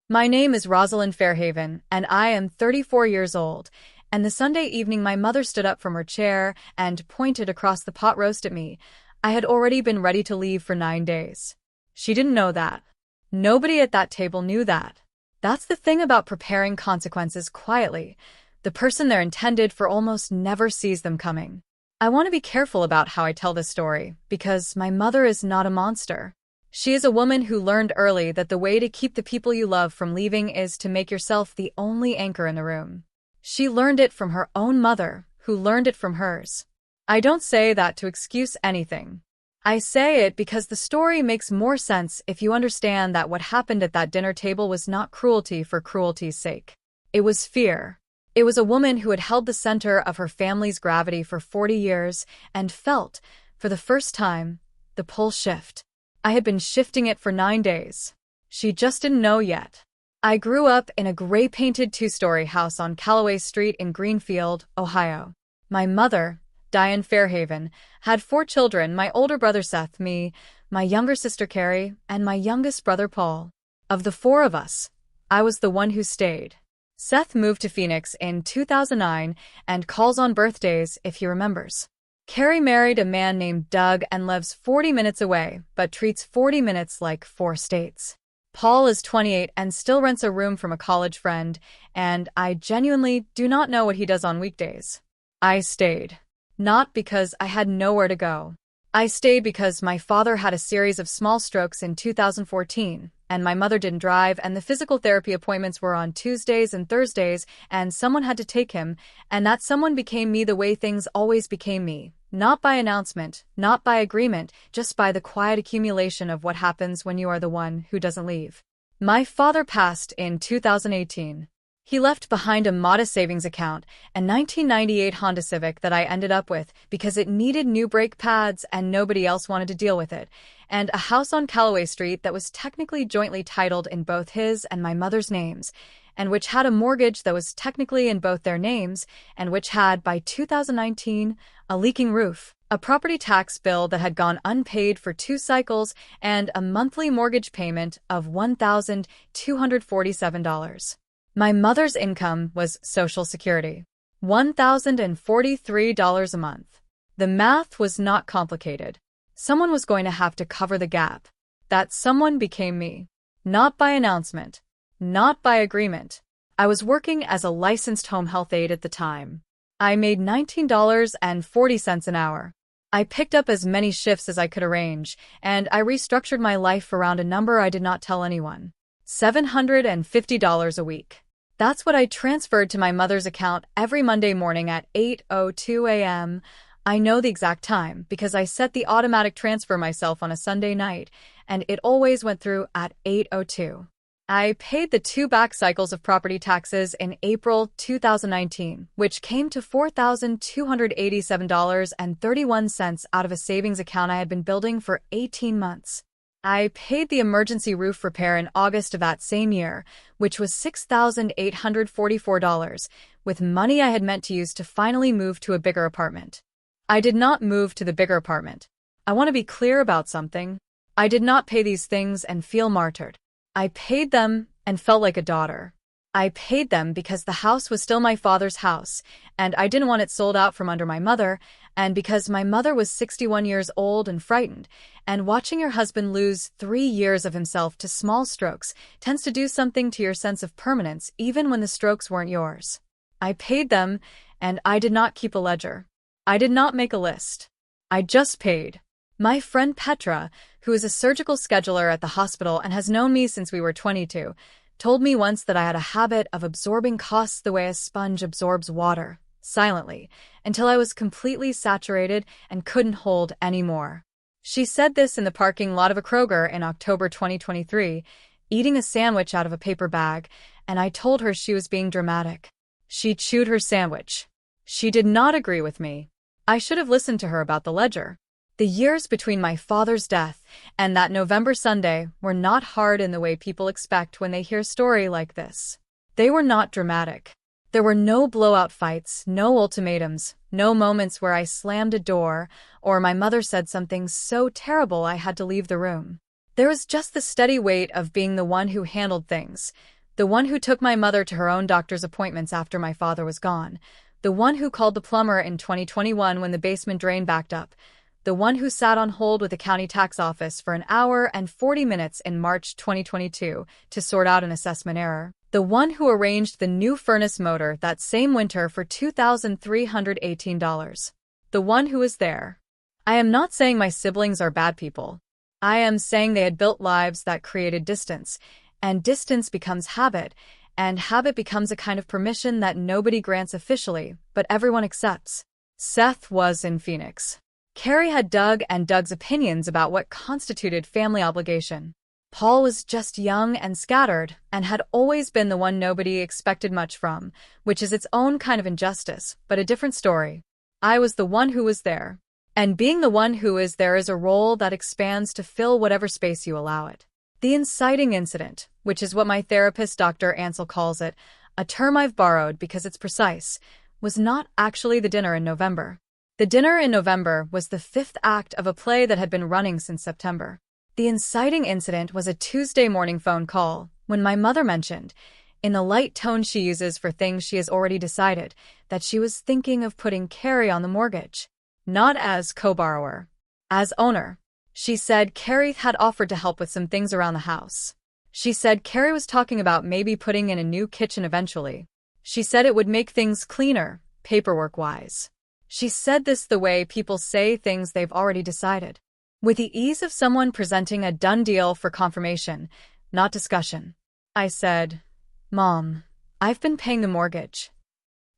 My name is Rosalind Fairhaven, and I am 34 years old. And the Sunday evening my mother stood up from her chair and pointed across the pot roast at me. I had already been ready to leave for 9 days. She didn't know that. Nobody at that table knew that. That's the thing about preparing consequences quietly. The person they're intended for almost never sees them coming. I want to be careful about how I tell this story, because my mother is not a monster. She is a woman who learned early that the way to keep the people you love from leaving is to make yourself the only anchor in the room. She learned it from her own mother, who learned it from hers. I don't say that to excuse anything. I say it because the story makes more sense if you understand that what happened at that dinner table was not cruelty for cruelty's sake. It was fear. It was a woman who had held the center of her family's gravity for 40 years and felt, for the first time, the pole shift. I had been shifting it for 9 days. She just didn't know yet. I grew up in a gray-painted two-story house on Callaway Street in Greenfield, Ohio. My mother, Diane Fairhaven, had 4 children: my older brother Seth, me, my younger sister Carrie, and my youngest brother Paul. Of the 4 of us, I was the one who stayed. Seth moved to Phoenix in 2009 and calls on birthdays if he remembers. Carrie married a man named Doug and lives 40 minutes away, but treats 40 minutes like 4 states. Paul is 28 and still rents a room from a college friend, and I genuinely do not know what he does on weekdays. I stayed. Not because I had nowhere to go. I stayed because my father had a series of small strokes in 2014, and my mother didn't drive, and the physical therapy appointments were on Tuesdays and Thursdays, and someone had to take him, and that someone became me the way things always became me. Not by announcement, not by agreement, just by the quiet accumulation of what happens when you are the one who doesn't leave. My father passed in 2018. He left behind a modest savings account, a 1998 Honda Civic that I ended up with because it needed new brake pads and nobody else wanted to deal with it, and a house on Callaway Street that was technically jointly titled in both his and my mother's names, and which had a mortgage that was technically in both their names, and which had, by 2019, a leaking roof, a property tax bill that had gone unpaid for 2 cycles, and a monthly mortgage payment of $1,247. My mother's income was Social Security, $1,043 a month. The math was not complicated. Someone was going to have to cover the gap. That someone became me. Not by announcement. Not by agreement. I was working as a licensed home health aide at the time. I made $19.40 an hour. I picked up as many shifts as I could arrange, and I restructured my life around a number I did not tell anyone. $750 a week. That's what I transferred to my mother's account every Monday morning at 8:02 a.m. I know the exact time because I set the automatic transfer myself on a Sunday night, and it always went through at 8:02. I paid the 2 back cycles of property taxes in April 2019, which came to $4,287.31 out of a savings account I had been building for 18 months. I paid the emergency roof repair in August of that same year, which was $6,844, with money I had meant to use to finally move to a bigger apartment. I did not move to the bigger apartment. I want to be clear about something. I did not pay these things and feel martyred. I paid them and felt like a daughter. I paid them because the house was still my father's house, and I didn't want it sold out from under my mother, and because my mother was 61 years old and frightened, and watching your husband lose 3 years of himself to small strokes tends to do something to your sense of permanence even when the strokes weren't yours. I paid them, and I did not keep a ledger. I did not make a list. I just paid. My friend Petra, who is a surgical scheduler at the hospital and has known me since we were 22, told me once that I had a habit of absorbing costs the way a sponge absorbs water, silently, until I was completely saturated and couldn't hold any more. She said this in the parking lot of a Kroger in October 2023, eating a sandwich out of a paper bag, and I told her she was being dramatic. She chewed her sandwich. She did not agree with me. I should have listened to her about the ledger. The years between my father's death and that November Sunday were not hard in the way people expect when they hear a story like this. They were not dramatic. There were no blowout fights, no ultimatums, no moments where I slammed a door or my mother said something so terrible I had to leave the room. There was just the steady weight of being the one who handled things, The one who took my mother to her own doctor's appointments after my father was gone. The one who called the plumber in 2021 when the basement drain backed up. The one who sat on hold with the county tax office for an hour and 40 minutes in March 2022 to sort out an assessment error. The one who arranged the new furnace motor that same winter for $2,318. The one who was there. I am not saying my siblings are bad people. I am saying they had built lives that created distance, and distance becomes habit, and habit becomes a kind of permission that nobody grants officially, but everyone accepts. Seth was in Phoenix. Carrie had Doug and Doug's opinions about what constituted family obligation. Paul was just young and scattered, and had always been the one nobody expected much from, which is its own kind of injustice, but a different story. I was the one who was there. And being the one who is there is a role that expands to fill whatever space you allow it. The inciting incident, which is what my therapist Dr. Ansel calls it, a term I've borrowed because it's precise, was not actually the dinner in November. The dinner in November was the fifth act of a play that had been running since September. The inciting incident was a Tuesday morning phone call, when my mother mentioned, in the light tone she uses for things she has already decided, that she was thinking of putting Carrie on the mortgage. Not as co-borrower, as owner. She said Carrie had offered to help with some things around the house. She said Carrie was talking about maybe putting in a new kitchen eventually. She said it would make things cleaner, paperwork-wise. She said this the way people say things they've already decided, with the ease of someone presenting a done deal for confirmation, not discussion. I said, "Mom, I've been paying the mortgage."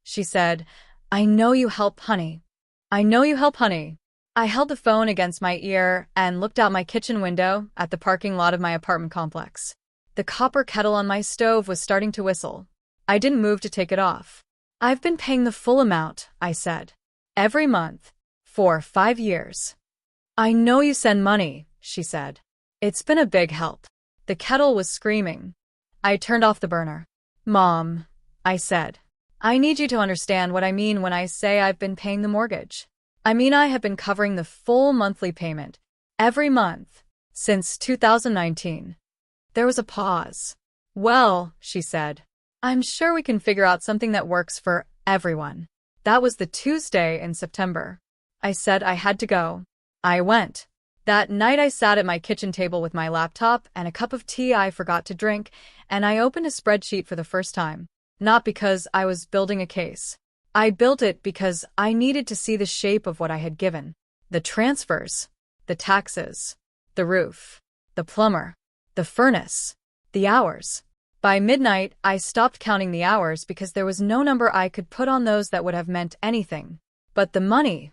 She said, "I know you help, honey. I know you help, honey." I held the phone against my ear and looked out my kitchen window at the parking lot of my apartment complex. The copper kettle on my stove was starting to whistle. I didn't move to take it off. "I've been paying the full amount," I said. "Every month. For 5 years." "I know you send money," she said. "It's been a big help." The kettle was screaming. I turned off the burner. "Mom," I said, "I need you to understand what I mean when I say I've been paying the mortgage. I mean I have been covering the full monthly payment, every month, since 2019. There was a pause. "Well," she said, "I'm sure we can figure out something that works for everyone." That was the Tuesday in September. I said I had to go. I went. That night I sat at my kitchen table with my laptop and a cup of tea I forgot to drink, and I opened a spreadsheet for the first time. Not because I was building a case. I built it because I needed to see the shape of what I had given. The transfers, the taxes, the roof, the plumber, the furnace, the hours. By midnight, I stopped counting the hours because there was no number I could put on those that would have meant anything. But the money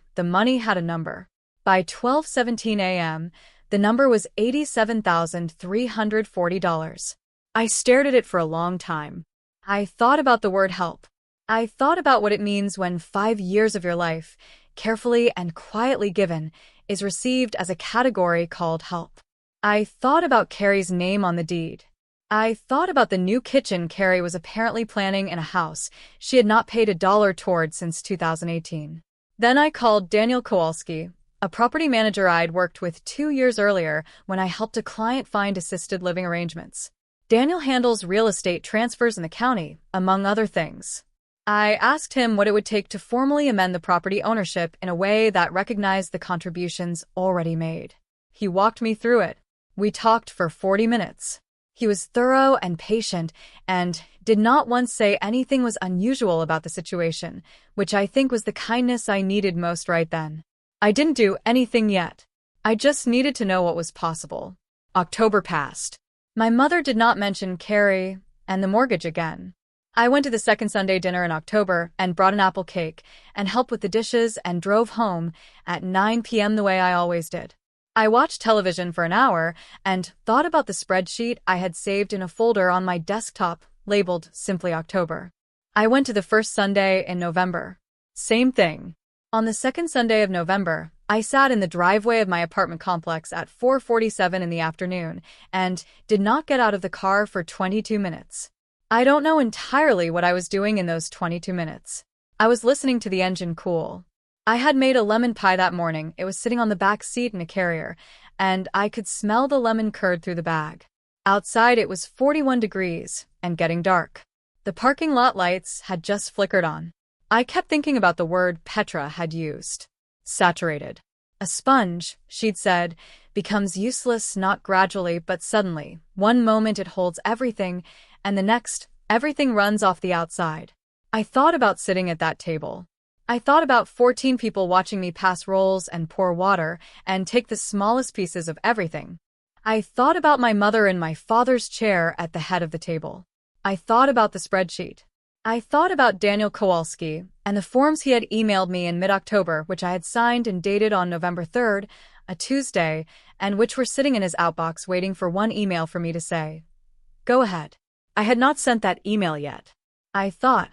had a number. By 12:17 a.m., the number was $87,340. I stared at it for a long time. I thought about the word help. I thought about what it means when 5 years of your life, carefully and quietly given, is received as a category called help. I thought about Carrie's name on the deed. I thought about the new kitchen Carrie was apparently planning in a house she had not paid $1 toward since 2018. Then I called Daniel Kowalski, a property manager I'd worked with 2 years earlier when I helped a client find assisted living arrangements. Daniel handles real estate transfers in the county, among other things. I asked him what it would take to formally amend the property ownership in a way that recognized the contributions already made. He walked me through it. We talked for 40 minutes. He was thorough and patient and did not once say anything was unusual about the situation, which I think was the kindness I needed most right then. I didn't do anything yet. I just needed to know what was possible. October passed. My mother did not mention Carrie and the mortgage again. I went to the second Sunday dinner in October and brought an apple cake and helped with the dishes and drove home at 9 p.m. the way I always did. I watched television for an hour and thought about the spreadsheet I had saved in a folder on my desktop labeled simply October. I went to the first Sunday in November. Same thing. On the second Sunday of November, I sat in the driveway of my apartment complex at 4:47 in the afternoon and did not get out of the car for 22 minutes. I don't know entirely what I was doing in those 22 minutes. I was listening to the engine cool. I had made a lemon pie that morning. It was sitting on the back seat in a carrier, and I could smell the lemon curd through the bag. Outside it was 41 degrees and getting dark. The parking lot lights had just flickered on. I kept thinking about the word Petra had used. Saturated. A sponge, she'd said, becomes useless not gradually but suddenly. One moment it holds everything, and the next, everything runs off the outside. I thought about sitting at that table. I thought about 14 people watching me pass rolls and pour water and take the smallest pieces of everything. I thought about my mother in my father's chair at the head of the table. I thought about the spreadsheet. I thought about Daniel Kowalski and the forms he had emailed me in mid-October, which I had signed and dated on November 3rd, a Tuesday, and which were sitting in his outbox waiting for one email for me to say, "Go ahead." I had not sent that email yet. I thought,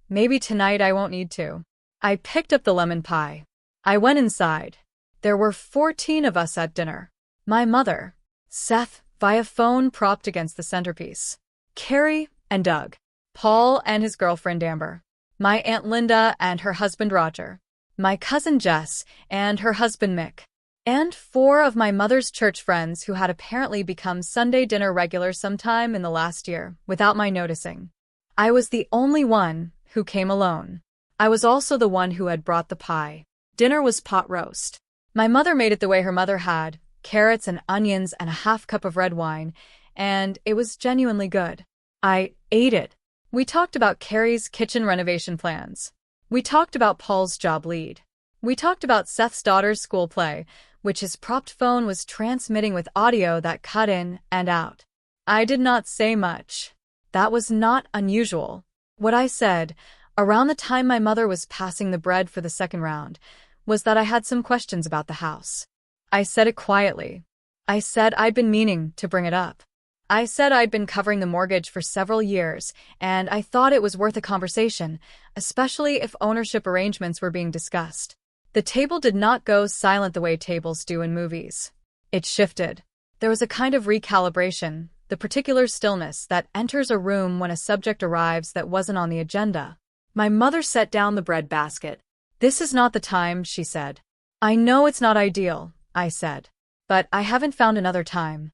maybe tonight I won't need to. I picked up the lemon pie. I went inside. There were 14 of us at dinner. My mother, Seth, via phone propped against the centerpiece, Carrie and Doug, Paul and his girlfriend Amber, my Aunt Linda and her husband Roger, my cousin Jess and her husband Mick, and 4 of my mother's church friends who had apparently become Sunday dinner regulars sometime in the last year, without my noticing. I was the only one who came alone. I was also the one who had brought the pie. Dinner was pot roast. My mother made it the way her mother had, carrots and onions and a half cup of red wine, and it was genuinely good. I ate it. We talked about Carrie's kitchen renovation plans. We talked about Paul's job lead. We talked about Seth's daughter's school play, which his propped phone was transmitting with audio that cut in and out. I did not say much. That was not unusual. What I said, around the time my mother was passing the bread for the second round, was that I had some questions about the house. I said it quietly. I said I'd been meaning to bring it up. I said I'd been covering the mortgage for several years, and I thought it was worth a conversation, especially if ownership arrangements were being discussed. The table did not go silent the way tables do in movies. It shifted. There was a kind of recalibration, the particular stillness that enters a room when a subject arrives that wasn't on the agenda. My mother set down the bread basket. "This is not the time," she said. "I know it's not ideal," I said, "but I haven't found another time."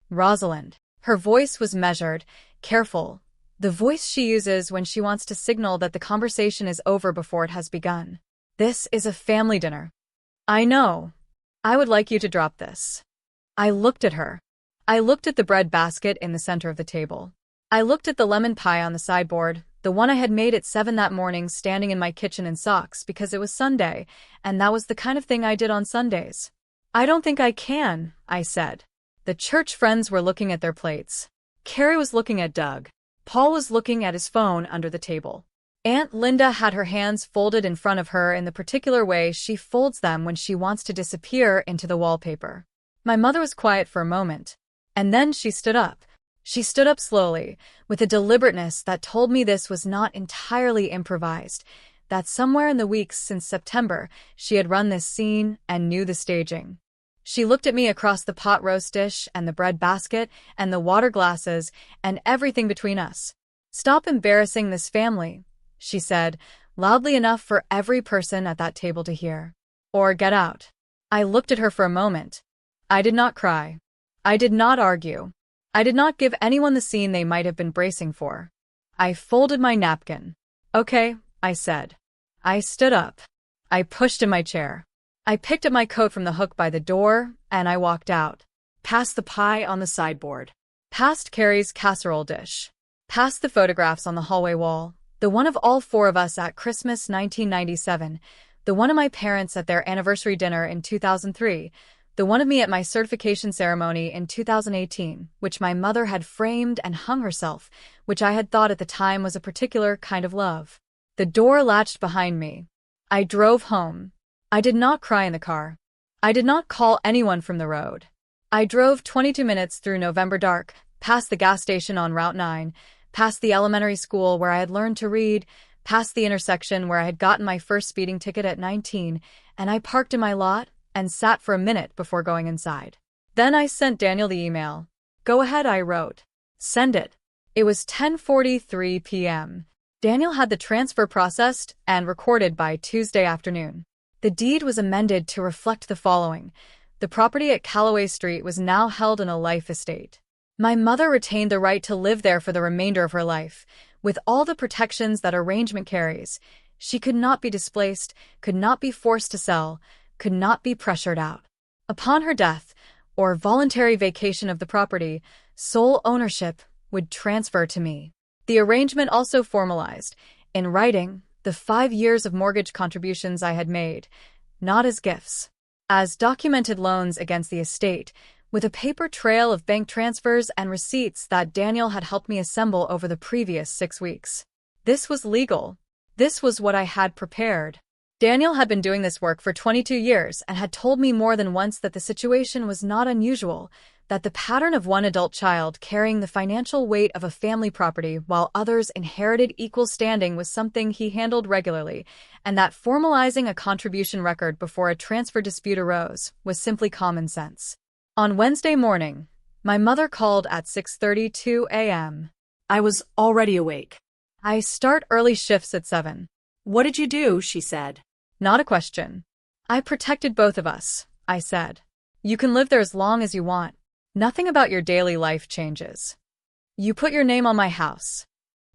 Rosalind. Her voice was measured, careful, the voice she uses when she wants to signal that the conversation is over before it has begun. "This is a family dinner." "I know. I would like you to drop this." I looked at her. I looked at the bread basket in the center of the table. I looked at the lemon pie on the sideboard, the one I had made at 7 that morning standing in my kitchen in socks because it was Sunday, and that was the kind of thing I did on Sundays. "I don't think I can," I said. The church friends were looking at their plates. Carrie was looking at Doug. Paul was looking at his phone under the table. Aunt Linda had her hands folded in front of her in the particular way she folds them when she wants to disappear into the wallpaper. My mother was quiet for a moment, and then she stood up. She stood up slowly, with a deliberateness that told me this was not entirely improvised, that somewhere in the weeks since September she had run this scene and knew the staging. She looked at me across the pot roast dish and the bread basket and the water glasses and everything between us. "Stop embarrassing this family," she said, loudly enough for every person at that table to hear. "Or get out." I looked at her for a moment. I did not cry. I did not argue. I did not give anyone the scene they might have been bracing for. I folded my napkin. "Okay," I said. I stood up. I pushed in my chair. I picked up my coat from the hook by the door, and I walked out. Past the pie on the sideboard. Past Carrie's casserole dish. Past the photographs on the hallway wall. The one of all 4 of us at Christmas 1997. The one of my parents at their anniversary dinner in 2003. The one of me at my certification ceremony in 2018, which my mother had framed and hung herself, which I had thought at the time was a particular kind of love. The door latched behind me. I drove home. I did not cry in the car. I did not call anyone from the road. I drove 22 minutes through November dark, past the gas station on Route 9, past the elementary school where I had learned to read, past the intersection where I had gotten my first speeding ticket at 19, and I parked in my lot and sat for a minute before going inside. Then I sent Daniel the email. "Go ahead," I wrote. "Send it." It was 10:43 p.m. Daniel had the transfer processed and recorded by Tuesday afternoon. The deed was amended to reflect the following. The property at Callaway Street was now held in a life estate. My mother retained the right to live there for the remainder of her life, with all the protections that arrangement carries. She could not be displaced, could not be forced to sell, could not be pressured out. Upon her death, or voluntary vacation of the property, sole ownership would transfer to me. The arrangement also formalized, in writing, the 5 years of mortgage contributions I had made, not as gifts, as documented loans against the estate, with a paper trail of bank transfers and receipts that Daniel had helped me assemble over the previous 6 weeks. This was legal. This was what I had prepared. Daniel had been doing this work for 22 years and had told me more than once that the situation was not unusual, that the pattern of one adult child carrying the financial weight of a family property while others inherited equal standing was something he handled regularly, and that formalizing a contribution record before a transfer dispute arose was simply common sense. On Wednesday morning, my mother called at 6:32 a.m. I was already awake. I start early shifts at 7. What did you do? She said. Not a question. I protected both of us, I said. You can live there as long as you want. Nothing about your daily life changes. You put your name on my house.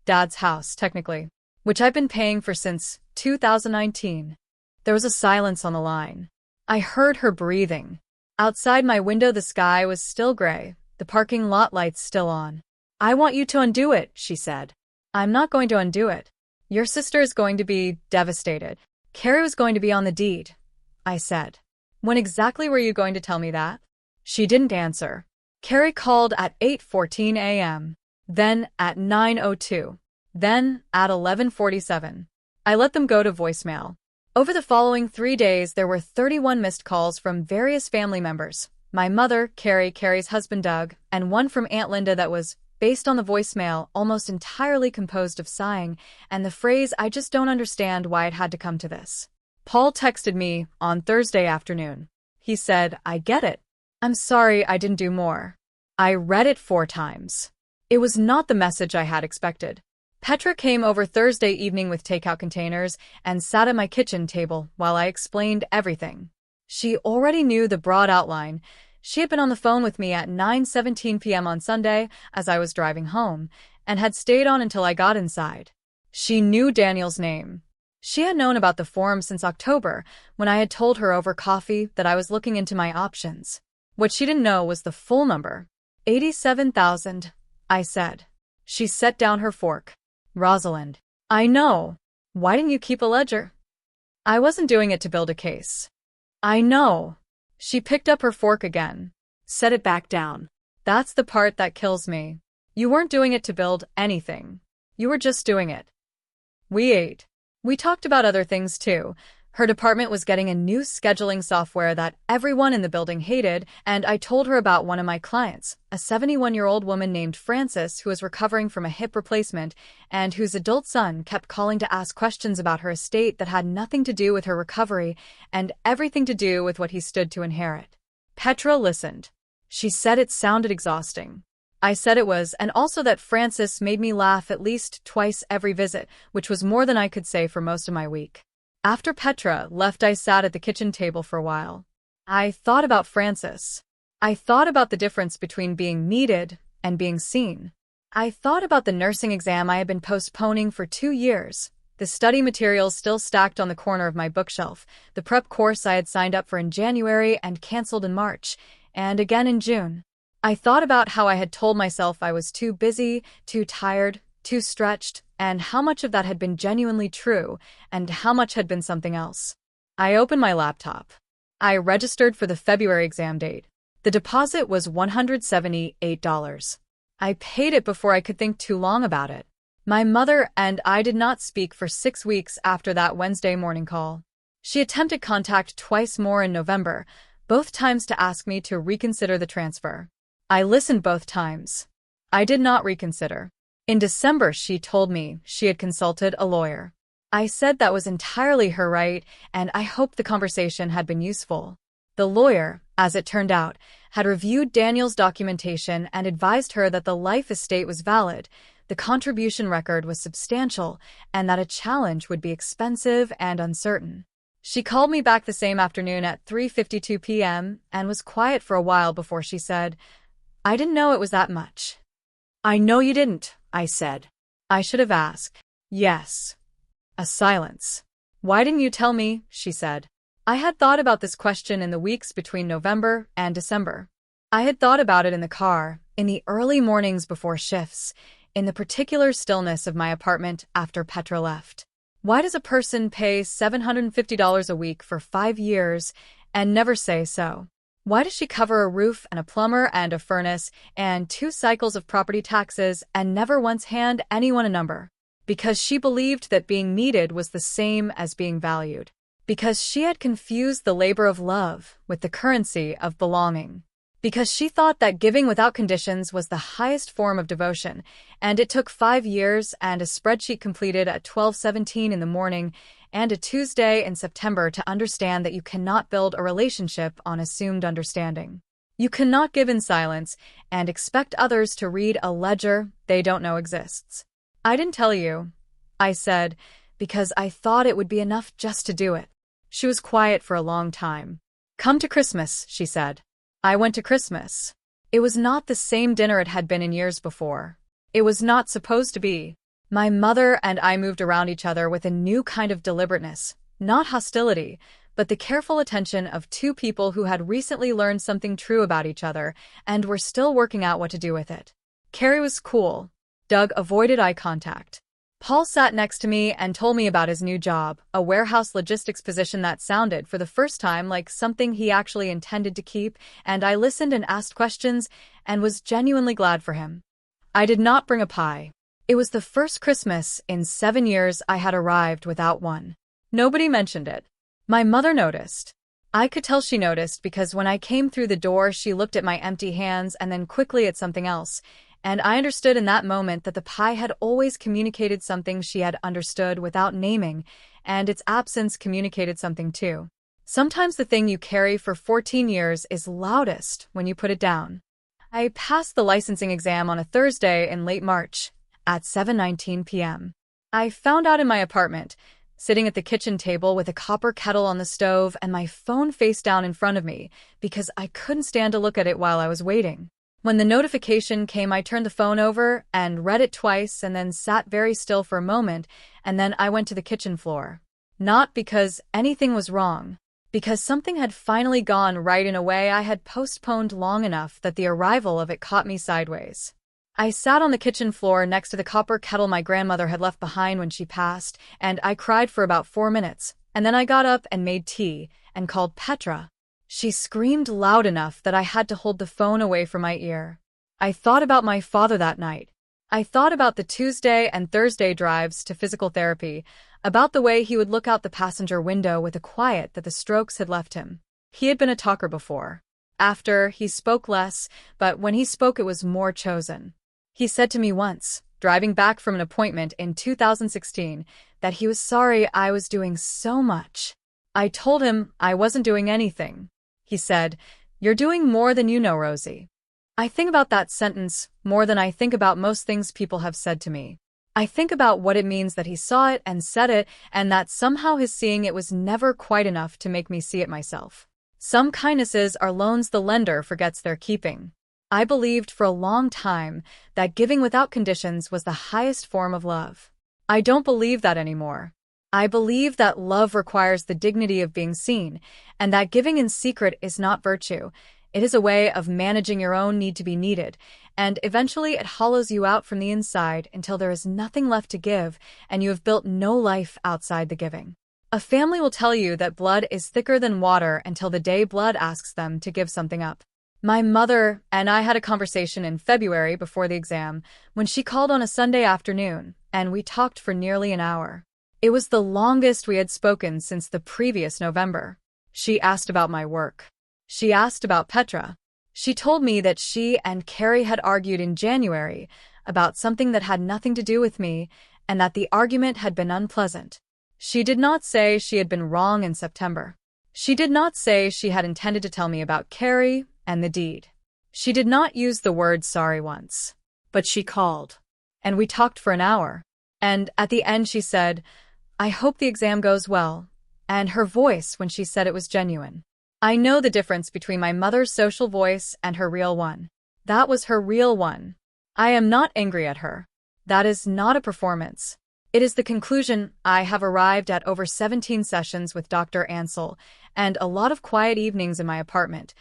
Dad's house, technically, which I've been paying for since 2019. There was a silence on the line. I heard her breathing. Outside my window the sky was still gray, the parking lot lights still on. I want you to undo it, she said. I'm not going to undo it. Your sister is going to be devastated. Carrie was going to be on the deed, I said. When exactly were you going to tell me that? She didn't answer. Carrie called at 8:14 a.m., then at 9:02, then at 11:47. I let them go to voicemail. Over the following 3 days, there were 31 missed calls from various family members. My mother, Carrie's husband Doug, and one from Aunt Linda that was, based on the voicemail, almost entirely composed of sighing and the phrase, "I just don't understand why it had to come to this." Paul texted me on Thursday afternoon. He said, "I get it. I'm sorry I didn't do more." I read it 4 times. It was not the message I had expected. Petra came over Thursday evening with takeout containers and sat at my kitchen table while I explained everything. She already knew the broad outline. She had been on the phone with me at 9:17 p.m. on Sunday as I was driving home, and had stayed on until I got inside. She knew Daniel's name. She had known about the form since October, when I had told her over coffee that I was looking into my options. What she didn't know was the full number. 87,000, I said. She set down her fork. Rosalind. I know. Why didn't you keep a ledger? I wasn't doing it to build a case. I know. She picked up her fork again. Set it back down. That's the part that kills me. You weren't doing it to build anything. You were just doing it. We ate. We talked about other things too. Her department was getting a new scheduling software that everyone in the building hated, and I told her about one of my clients, a 71-year-old woman named Frances who was recovering from a hip replacement and whose adult son kept calling to ask questions about her estate that had nothing to do with her recovery and everything to do with what he stood to inherit. Petra listened. She said it sounded exhausting. I said it was, and also that Frances made me laugh at least twice every visit, which was more than I could say for most of my week. After Petra left, I sat at the kitchen table for a while. I thought about Frances. I thought about the difference between being needed and being seen. I thought about the nursing exam I had been postponing for 2 years, the study materials still stacked on the corner of my bookshelf, the prep course I had signed up for in January and canceled in March, and again in June. I thought about how I had told myself I was too busy, too tired, too stretched, and how much of that had been genuinely true, and how much had been something else. I opened my laptop. I registered for the February exam date. The deposit was $178. I paid it before I could think too long about it. My mother and I did not speak for 6 weeks after that Wednesday morning call. She attempted contact twice more in November, both times to ask me to reconsider the transfer. I listened both times. I did not reconsider. In December, she told me she had consulted a lawyer. I said that was entirely her right, and I hoped the conversation had been useful. The lawyer, as it turned out, had reviewed Daniel's documentation and advised her that the life estate was valid, the contribution record was substantial, and that a challenge would be expensive and uncertain. She called me back the same afternoon at 3:52 p.m. and was quiet for a while before she said, I didn't know it was that much. I know you didn't, I said. I should have asked. Yes. A silence. Why didn't you tell me? She said. I had thought about this question in the weeks between November and December. I had thought about it in the car, in the early mornings before shifts, in the particular stillness of my apartment after Petra left. Why does a person pay $750 a week for 5 years and never say so? Why does she cover a roof and a plumber and a furnace and 2 cycles of property taxes and never once hand anyone a number? Because she believed that being needed was the same as being valued. Because she had confused the labor of love with the currency of belonging. Because she thought that giving without conditions was the highest form of devotion, and it took 5 years and a spreadsheet completed at 12:17 in the morning and a Tuesday in September to understand that you cannot build a relationship on assumed understanding. You cannot give in silence and expect others to read a ledger they don't know exists. I didn't tell you, I said, because I thought it would be enough just to do it. She was quiet for a long time. Come to Christmas, she said. I went to Christmas. It was not the same dinner it had been in years before. It was not supposed to be. My mother and I moved around each other with a new kind of deliberateness, not hostility, but the careful attention of 2 people who had recently learned something true about each other and were still working out what to do with it. Carrie was cool. Doug avoided eye contact. Paul sat next to me and told me about his new job, a warehouse logistics position that sounded, for the first time, like something he actually intended to keep, and I listened and asked questions and was genuinely glad for him. I did not bring a pie. It was the first Christmas in 7 years I had arrived without one. Nobody mentioned it. My mother noticed. I could tell she noticed because when I came through the door, she looked at my empty hands and then quickly at something else, and I understood in that moment that the pie had always communicated something she had understood without naming, and its absence communicated something too. Sometimes the thing you carry for 14 years is loudest when you put it down. I passed the licensing exam on a Thursday in late March, at 7:19 p.m. I found out in my apartment, sitting at the kitchen table with a copper kettle on the stove and my phone face down in front of me, because I couldn't stand to look at it while I was waiting. When the notification came, I turned the phone over and read it twice and then sat very still for a moment, and then I went to the kitchen floor. Not because anything was wrong, because something had finally gone right in a way I had postponed long enough that the arrival of it caught me sideways. I sat on the kitchen floor next to the copper kettle my grandmother had left behind when she passed, and I cried for about 4 minutes, and then I got up and made tea and called Petra. She screamed loud enough that I had to hold the phone away from my ear. I thought about my father that night. I thought about the Tuesday and Thursday drives to physical therapy, about the way he would look out the passenger window with a quiet that the strokes had left him. He had been a talker before. After, he spoke less, but when he spoke it was more chosen. He said to me once, driving back from an appointment in 2016, that he was sorry I was doing so much. I told him I wasn't doing anything. He said, "You're doing more than you know, Rosie." I think about that sentence more than I think about most things people have said to me. I think about what it means that he saw it and said it, and that somehow his seeing it was never quite enough to make me see it myself. Some kindnesses are loans the lender forgets they're keeping. I believed for a long time that giving without conditions was the highest form of love. I don't believe that anymore. I believe that love requires the dignity of being seen, and that giving in secret is not virtue. It is a way of managing your own need to be needed, and eventually it hollows you out from the inside until there is nothing left to give, and you have built no life outside the giving. A family will tell you that blood is thicker than water until the day blood asks them to give something up. My mother and I had a conversation in February before the exam, when she called on a Sunday afternoon, and we talked for nearly an hour. It was the longest we had spoken since the previous November. She asked about my work. She asked about Petra. She told me that she and Carrie had argued in January about something that had nothing to do with me, and that the argument had been unpleasant. She did not say she had been wrong in September. She did not say she had intended to tell me about Carrie and the deed. She did not use the word sorry once. But she called. And we talked for an hour. And at the end she said, "I hope the exam goes well," and her voice when she said it was genuine. I know the difference between my mother's social voice and her real one. That was her real one. I am not angry at her. That is not a performance. It is the conclusion. I have arrived at over 17 sessions with Dr. Ansel and a lot of quiet evenings in my apartment,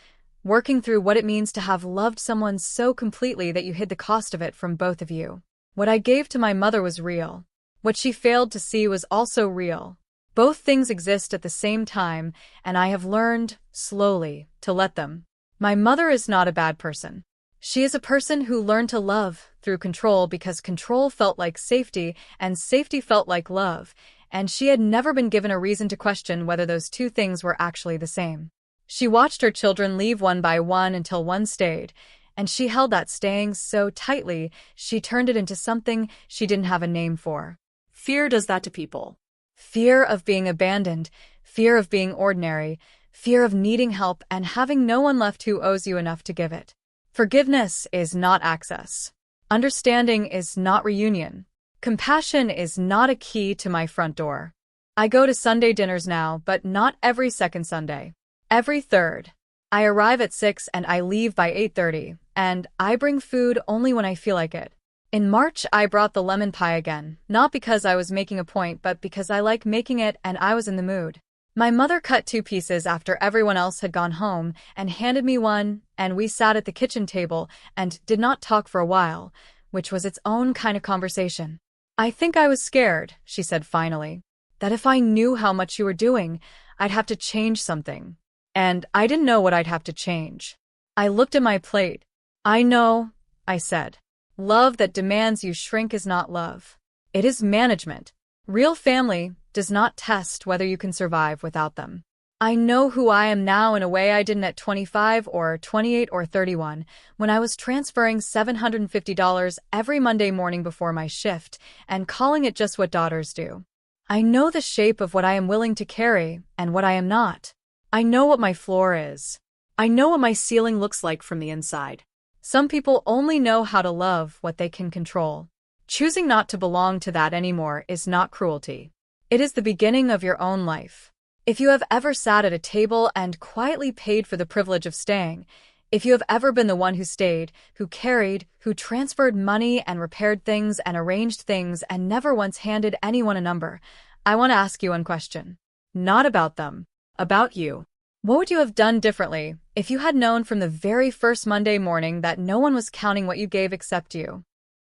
working through what it means to have loved someone so completely that you hid the cost of it from both of you. What I gave to my mother was real. What she failed to see was also real. Both things exist at the same time, and I have learned, slowly, to let them. My mother is not a bad person. She is a person who learned to love through control because control felt like safety and safety felt like love, and she had never been given a reason to question whether those two things were actually the same. She watched her children leave one by one until one stayed, and she held that staying so tightly she turned it into something she didn't have a name for. Fear does that to people. Fear of being abandoned, fear of being ordinary, fear of needing help and having no one left who owes you enough to give it. Forgiveness is not access. Understanding is not reunion. Compassion is not a key to my front door. I go to Sunday dinners now, but not every second Sunday. Every third. I arrive at 6 and I leave by 8:30, and I bring food only when I feel like it. In March, I brought the lemon pie again, not because I was making a point, but because I like making it and I was in the mood. My mother cut 2 pieces after everyone else had gone home and handed me one, and we sat at the kitchen table and did not talk for a while, which was its own kind of conversation. I think I was scared, she said finally, that if I knew how much you were doing, I'd have to change something. And I didn't know what I'd have to change. I looked at my plate. I know, I said. Love that demands you shrink is not love. It is management. Real family does not test whether you can survive without them. I know who I am now in a way I didn't at 25 or 28 or 31 when I was transferring $750 every Monday morning before my shift and calling it just what daughters do. I know the shape of what I am willing to carry and what I am not. I know what my floor is. I know what my ceiling looks like from the inside. Some people only know how to love what they can control. Choosing not to belong to that anymore is not cruelty. It is the beginning of your own life. If you have ever sat at a table and quietly paid for the privilege of staying, if you have ever been the one who stayed, who carried, who transferred money and repaired things and arranged things and never once handed anyone a number, I want to ask you one question. Not about them, about you. What would you have done differently if you had known from the very first Monday morning that no one was counting what you gave except you?